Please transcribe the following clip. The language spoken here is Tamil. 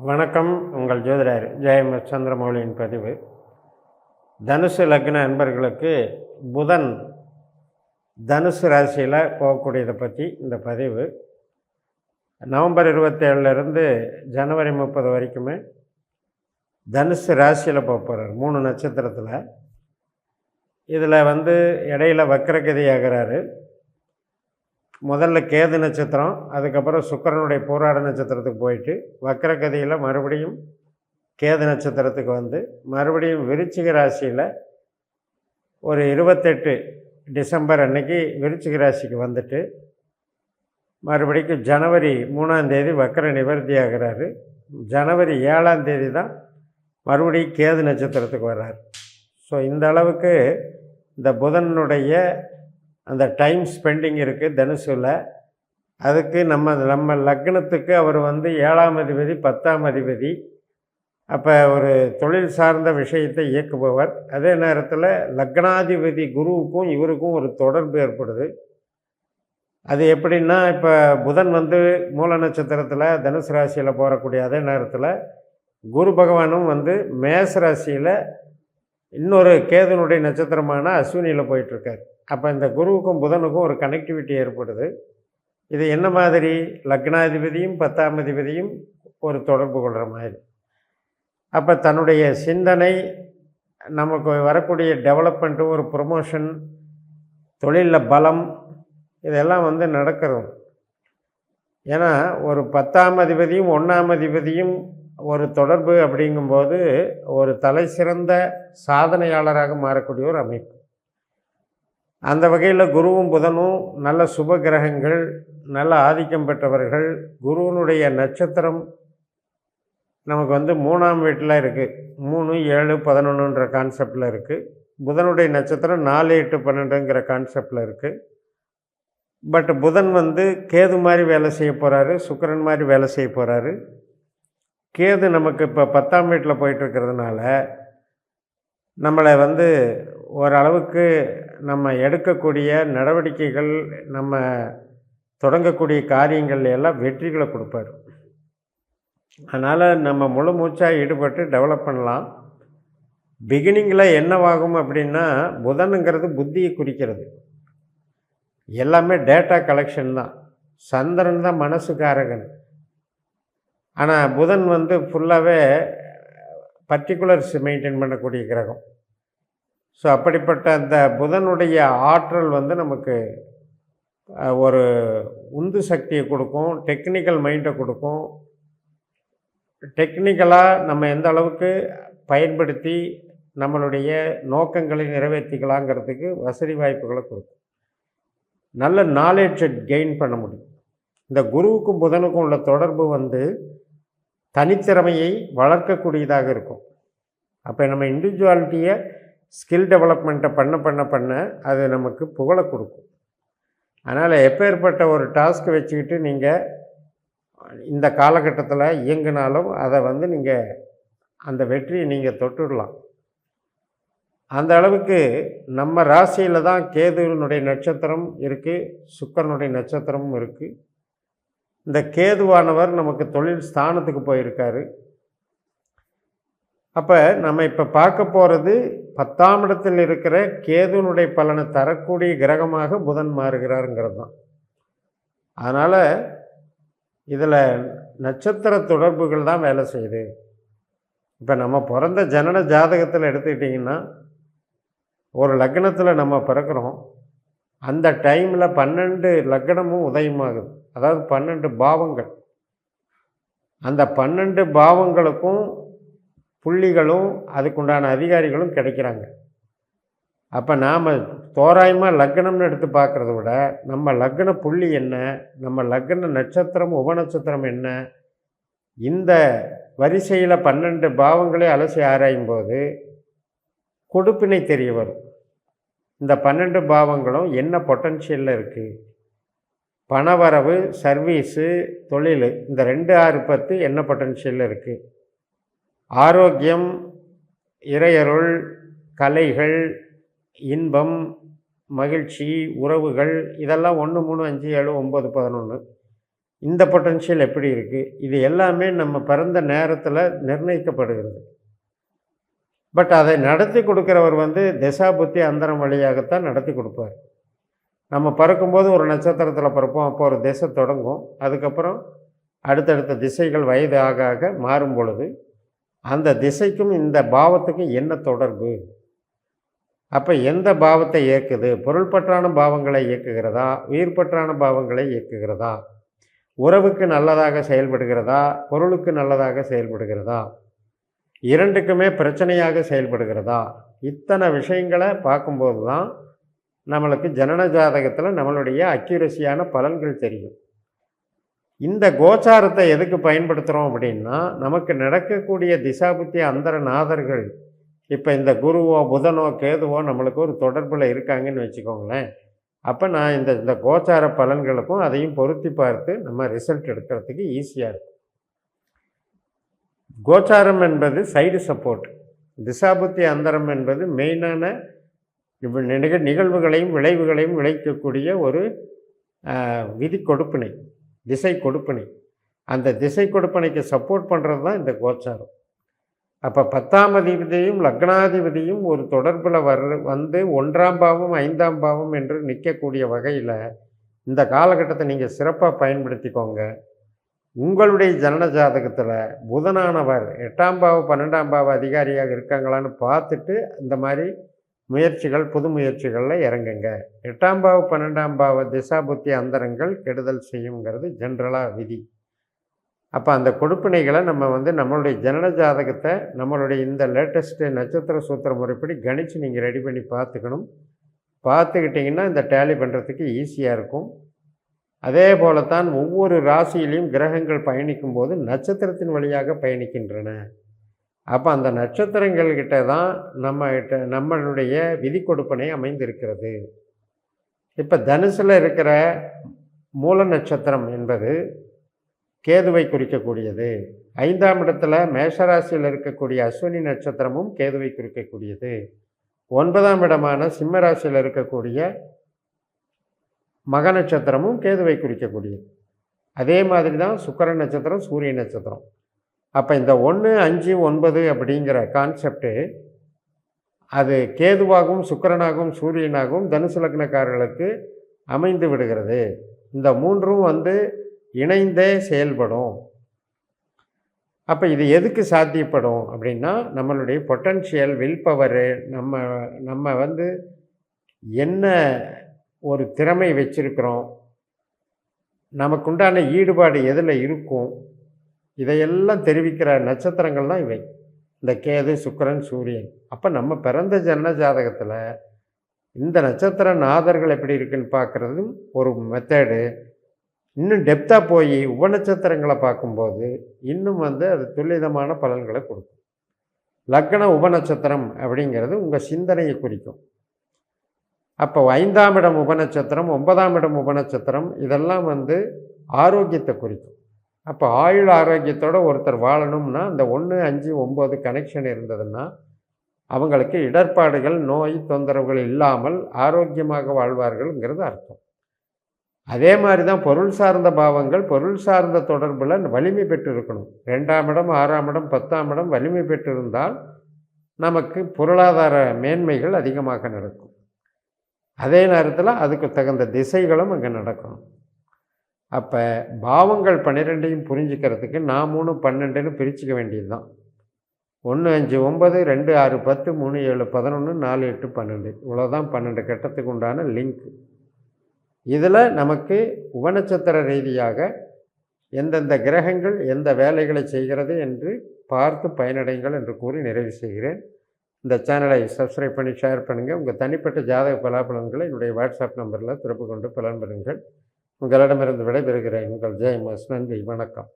வணக்கம். உங்கள் ஜோதிடர் ஜெயமஸ் சந்திரமௌலியின் பதிவு. தனுசு லக்ன அன்பர்களுக்கு புதன் தனுசு ராசியில் போகக்கூடியதை பற்றி இந்த பதிவு. நவம்பர் 27லேருந்து ஜனவரி 30 வரைக்குமே தனுசு ராசியில் போக போகிறார் 3 நட்சத்திரத்தில். இதில் இடையில வக்ரகதி ஆகிறாரு. முதல்ல கேது நட்சத்திரம், அதுக்கப்புறம் சுக்கிரனுடைய பூராட நட்சத்திரத்துக்கு போயிட்டு வக்ரகதியில் மறுபடியும் கேது நட்சத்திரத்துக்கு மறுபடியும் விருச்சிக ராசியில் ஒரு 28 டிசம்பர் அன்னைக்கு விருச்சிக ராசிக்கு வந்துட்டு மறுபடிக்கும் ஜனவரி 3ஆம் தேதி வக்ர நிவர்த்தி ஆகிறாரு. ஜனவரி 7ஆம் தேதி தான் மறுபடியும் கேது நட்சத்திரத்துக்கு வர்றார். ஸோ இந்த அளவுக்கு இந்த புதனுடைய அந்த டைம் ஸ்பெண்டிங் இருக்குது தனுசில். அதுக்கு நம்ம லக்னத்துக்கு அவர் 7ஆம் அதிபதி 10ஆம் அதிபதி. அப்போ ஒரு தொழில் சார்ந்த விஷயத்தை இயக்குபவர். அதே நேரத்தில் லக்னாதிபதி குருவுக்கும் இவருக்கும் ஒரு தொடர்பு ஏற்படுது. அது எப்படின்னா, இப்போ புதன் மூல நட்சத்திரத்தில் தனுசு ராசியில் போகக்கூடிய அதே நேரத்தில் குரு பகவானும் மேச ராசியில் இன்னொரு கேதுனுடைய நட்சத்திரமான அஸ்வினியில் போயிட்டுருக்கார். அப்போ இந்த குருவுக்கும் புதனுக்கும் ஒரு கனெக்டிவிட்டி ஏற்படுது. இது என்ன மாதிரி? லக்னாதிபதியும் 10ஆம் அதிபதியும் ஒரு தொடர்பு கொள்கிற மாதிரி. அப்போ தன்னுடைய சிந்தனை, நமக்கு வரக்கூடிய டெவலப்மெண்ட்டு, ஒரு ப்ரொமோஷன், தொழிலில் பலம், இதெல்லாம் நடக்கிறது. ஏன்னா ஒரு 10ஆம் அதிபதியும் 1ஆம் அதிபதியும் ஒரு தொடர்பு அப்படிங்கும்போது ஒரு தலை சிறந்த சாதனையாளராக மாறக்கூடிய ஒரு அமைப்பு. அந்த வகையில் குருவும் புதனும் நல்ல சுப கிரகங்கள், நல்ல ஆதிக்கம் பெற்றவர்கள். குருவனுடைய நட்சத்திரம் நமக்கு 3ஆம் வீட்டில் இருக்குது. 3, 7, 11ன்ற கான்செப்டில் இருக்குது. புதனுடைய நட்சத்திரம் 4, 8, 12ங்கிற கான்செப்டில் இருக்குது. பட் புதன் கேது மாதிரி வேலை செய்ய போகிறாரு, சுக்கிரன் மாதிரி வேலை செய்ய போகிறாரு. கேது நமக்கு இப்போ 10ஆம் வீட்டில் போயிட்டுருக்கிறதுனால நம்மளை ஓரளவுக்கு நம்ம எடுக்கக்கூடிய நடவடிக்கைகள், நம்ம தொடங்கக்கூடிய காரியங்கள் எல்லாம் வெற்றிகளை கொடுப்பார். அதனால் நம்ம முழு மூச்சாக ஈடுபட்டு டெவலப் பண்ணலாம். பிகினிங்கில் என்னவாகும் அப்படின்னா, புதனுங்கிறது புத்தியை குறிக்கிறது. எல்லாமே டேட்டா கலெக்ஷன் தான். சந்திரன் தான் மனசுக்காரகன். ஆனால் புதன் ஃபுல்லாகவே பர்டிகுலர்ஸ் மெயின்டைன் பண்ணக்கூடிய கிரகம். ஸோ அப்படிப்பட்ட அந்த புதனுடைய ஆற்றல் நமக்கு ஒரு உந்து சக்தியை கொடுக்கும், டெக்னிக்கல் மைண்டை கொடுக்கும். டெக்னிக்கலாக நம்ம எந்த அளவுக்கு பயன்படுத்தி நம்மளுடைய நோக்கங்களை நிறைவேற்றிக்கலாங்கிறதுக்கு வசதி வாய்ப்புகளை கொடுக்கும். நல்ல நாலேஜை கெயின் பண்ண முடியும். இந்த குருவுக்கும் புதனுக்கும் உள்ள தொடர்பு தனித்திறமையை வளர்க்கக்கூடியதாக இருக்கும். அப்போ நம்ம இண்டிவிஜுவாலிட்டியை, ஸ்கில் டெவலப்மெண்ட்டை பண்ண அது நமக்கு புகழை கொடுக்கும். அதனால் எப்பேற்பட்ட ஒரு டாஸ்க்கை வச்சுக்கிட்டு நீங்கள் இந்த காலகட்டத்தில் இயங்கினாலும் அதை நீங்கள் அந்த வெற்றியை நீங்கள் தொட்டுடலாம். அந்த அளவுக்கு நம்ம ராசியில் தான் கேதுவினுடைய நட்சத்திரம் இருக்குது, சுக்கிரனுடைய நட்சத்திரமும் இருக்குது. இந்த கேதுவானவர் நமக்கு தொழில் ஸ்தானத்துக்கு போயிருக்காரு. அப்போ நம்ம இப்போ பார்க்க போகிறது 10ஆம் இடத்தில் இருக்கிற கேதுனுடைய பலனை தரக்கூடிய கிரகமாக புதன் மாறுகிறாருங்கிறது தான். அதனால் இதில் நட்சத்திர தொடர்புகள் தான் வேலை செய்யுது. இப்போ நம்ம பிறந்த ஜனன ஜாதகத்தில் எடுத்துக்கிட்டிங்கன்னா, ஒரு லக்னத்தில் நம்ம பிறக்கிறோம். அந்த டைமில் 12 லக்னமும் உதயமாகுது. அதாவது 12 பாவங்கள். அந்த 12 பாவங்களுக்கும் புள்ளிகளும் அதுக்குண்டான அதிகாரிகளும் கிடைக்கிறாங்க. அப்போ நாம் தோராயமாக லக்னம்னு எடுத்து பார்க்குறத விட, நம்ம லக்ன புள்ளி என்ன, நம்ம லக்ன நட்சத்திரம் உபநட்சத்திரம் என்ன, இந்த வரிசையில் 12 பாவங்களே அலசி ஆராயும் போது கொடுப்பினை தெரிய வரும். இந்த 12 பாவங்களும் என்ன பொட்டன்ஷியலில் இருக்குது, பணவரவு, சர்வீஸு, தொழில், இந்த 2, 6, 10 என்ன பொட்டன்ஷியலில் இருக்குது, ஆரோக்கியம், இறையருள், கலைகள், இன்பம், மகிழ்ச்சி, உறவுகள், இதெல்லாம் 1, 3, 5, 7, 9, 11. இந்த பொட்டன்ஷியல் எப்படி இருக்குது, இது எல்லாமே நம்ம பிறந்த நேரத்தில் நிர்ணயிக்கப்படுகிறது. பட் அதை நடத்தி கொடுக்குறவர் வந்து திசா புத்தி அந்தரம் வழியாகத்தான் நடத்தி கொடுப்பார். நம்ம பிறக்கும்போது ஒரு நட்சத்திரத்தில் பிறப்போம், அப்போ ஒரு திசை தொடங்கும். அதுக்கப்புறம் அடுத்தடுத்த திசைகள் வயது ஆக ஆக மாறும் பொழுது அந்த திசைக்கும் இந்த பாவத்துக்கும் என்ன தொடர்பு, அப்போ எந்த பாவத்தை இயக்குது, பொருள்பற்றான பாவங்களை இயக்குகிறதா, உயிர்பற்றான பாவங்களை இயக்குகிறதா, உறவுக்கு நல்லதாக செயல்படுகிறதா, பொருளுக்கு நல்லதாக செயல்படுகிறதா, இரண்டுக்குமே பிரச்சனையாக செயல்படுகிறதா, இத்தனை விஷயங்களை பார்க்கும்போது தான் நம்மளுக்கு ஜனன ஜாதகத்தில் நம்மளுடைய அக்யூரசியான பலன்கள் தெரியும். இந்த கோச்சாரத்தை எதுக்கு பயன்படுத்துகிறோம் அப்படின்னா, நமக்கு நடக்கக்கூடிய திசாபுத்தி அந்தர நாதர்கள், இப்போ இந்த குருவோ புதனோ கேதுவோ நம்மளுக்கு ஒரு தொடர்பில் இருக்காங்கன்னு வச்சுக்கோங்களேன். அப்போ நான் இந்த கோச்சார பலன்களுக்கும் அதையும் பொருத்தி பார்த்து நம்ம ரிசல்ட் எடுக்கிறதுக்கு ஈஸியாக இருக்கும். கோச்சாரம் என்பது சைடு சப்போர்ட், திசாபுத்தி அந்தரம் என்பது மெயினான நிகழ்வுகளையும் விளைவுகளையும் விளைக்கக்கூடிய ஒரு விதி கொடுப்பினை, திசை கொடுப்பினை. அந்த திசை கொடுப்பினைக்கு சப்போர்ட் பண்ணுறது தான் இந்த கோச்சாரம். அப்போ 10ஆம் அதிபதியும் லக்னாதிபதியும் ஒரு தொடர்பில் வந்து 1ஆம் பாவம் 5ஆம் பாவம் என்று நிற்கக்கூடிய வகையில் இந்த காலகட்டத்தை நீங்கள் சிறப்பாக பயன்படுத்திக்கோங்க. உங்களுடைய ஜனன ஜாதகத்தில் புதனானவர் 8ஆம் பாவ 12ஆம் பாவ அதிகாரியாக இருக்காங்களான்னு பார்த்துட்டு இந்த மாதிரி முயற்சிகள், புது முயற்சிகளில் இறங்குங்க. 8ஆம் பாவ 12ஆம் பாவ திசாபுத்தி அந்தரங்கள் கெடுதல் செய்யுங்கிறது ஜென்ரலாக விதி. அப்போ அந்த கொடுப்பினைகளை நம்ம வந்து நம்மளுடைய ஜனன ஜாதகத்தை நம்மளுடைய இந்த லேட்டஸ்ட்டு நட்சத்திர சூத்திர முறைப்படி கணித்து நீங்கள் ரெடி பண்ணி பார்த்துக்கணும். பார்த்துக்கிட்டிங்கன்னா இந்த டேலி பண்ணுறதுக்கு ஈஸியாக இருக்கும். அதே போலத்தான் ஒவ்வொரு ராசியிலையும் கிரகங்கள் பயணிக்கும் போது நட்சத்திரத்தின் வழியாக பயணிக்கின்றன. அப்போ அந்த நட்சத்திரங்கள்கிட்ட தான் நம்மளுடைய விதி கொடுப்பனை அமைந்திருக்கிறது. இப்போ தனுசில் இருக்கிற மூல நட்சத்திரம் என்பது கேதுவை குறிக்கக்கூடியது. 5ஆம் இடத்துல மேஷராசியில் இருக்கக்கூடிய அஸ்வினி நட்சத்திரமும் கேதுவை குறிக்கக்கூடியது. 9ஆம் இடமான சிம்ம ராசியில் இருக்கக்கூடிய மக நட்சத்திரமும் கேதுவை குறிக்கக்கூடியது. அதே மாதிரி தான் சுக்கிர நட்சத்திரம், சூரிய நட்சத்திரம். அப்போ இந்த 1, 5, 9 அப்படிங்கிற கான்செப்டு அது கேதுவாகவும் சுக்கிரனாகவும் சூரியனாகவும் தனுசு லக்னக்காரர்களுக்கு அமைந்து விடுகிறது. இந்த மூன்றும் வந்து இணைந்தே செயல்படும். அப்போ இது எதுக்கு சாத்தியப்படும் அப்படின்னா, நம்மளுடைய பொட்டன்ஷியல், வில் பவரு, நம்ம வந்து என்ன ஒரு திறமை வச்சிருக்கிறோம், நமக்குண்டான ஈடுபாடு எதில் இருக்கும், இதையெல்லாம் தெரிவிக்கிற நட்சத்திரங்கள் தான் இவை, இந்த கேது, சுக்கிரன், சூரியன். அப்போ நம்ம பிறந்த ஜன்ம ஜாதகத்தில் இந்த நட்சத்திர நாதர்கள் எப்படி இருக்குன்னு பார்க்குறதும் ஒரு மெத்தடு. இன்னும் டெப்த்தாக போய் உபநட்சத்திரங்களை பார்க்கும்போது இன்னும் வந்து அது துல்லிதமான பலன்களை கொடுக்கும். லக்ன உபநட்சத்திரம் அப்படிங்கிறது உங்கள் சிந்தனையை குறிக்கும். அப்போ 5ஆம் இடம் உபநட்சத்திரம், 9ஆம் இடம் உபநட்சத்திரம், இதெல்லாம் வந்து ஆரோக்கியத்தை குறிக்கும். அப்போ ஆயுள் ஆரோக்கியத்தோடு ஒருத்தர் வாழணும்னா அந்த 1, 5, 9 கனெக்ஷன் இருந்ததுன்னா அவங்களுக்கு இடர்பாடுகள், நோய் தொந்தரவுகள் இல்லாமல் ஆரோக்கியமாக வாழ்வார்கள்ங்கிறது அர்த்தம். அதே மாதிரி தான் பொருள் சார்ந்த பாவங்கள் பொருள் சார்ந்த தொடர்பில் வலிமை பெற்று இருக்கணும். 2ஆம் இடம், 6ஆம் இடம், 10ஆம் இடம் வலிமை பெற்றிருந்தால் நமக்கு பொருளாதார மேன்மைகள் அதிகமாக நடக்கும். அதே நேரத்தில் அதுக்கு தகுந்த திசைகளும் அங்கே நடக்கணும். அப்போ பாவங்கள் 12ஐயும் புரிஞ்சுக்கிறதுக்கு நான் 3, 12ன்னு பிரிச்சுக்க வேண்டியது தான். 1, 5, 9, 2, 6, 10, 3, 7, 11, 4, 8, 12 இவ்வளோதான் 12 கட்டத்துக்கு உண்டான லிங்க். இதில் நமக்கு உபநட்சத்திர ரீதியாக எந்தெந்த கிரகங்கள் எந்த வேலைகளை செய்கிறது என்று பார்த்து பயனடைங்கள் என்று கூறி நிறைவு செய்கிறேன். இந்த சேனலை சப்ஸ்கிரைப் பண்ணி ஷேர் பண்ணுங்கள். உங்கள் தனிப்பட்ட ஜாதக பலாபலன்களை என்னுடைய வாட்ஸ்அப் நம்பரில் தொடர்பு கொண்டு பலன் பெறுங்கள். உங்களிடமிருந்து விடைபெறுகிறேன். உங்கள் ஜெயமஸ். நன்றி, வணக்கம்.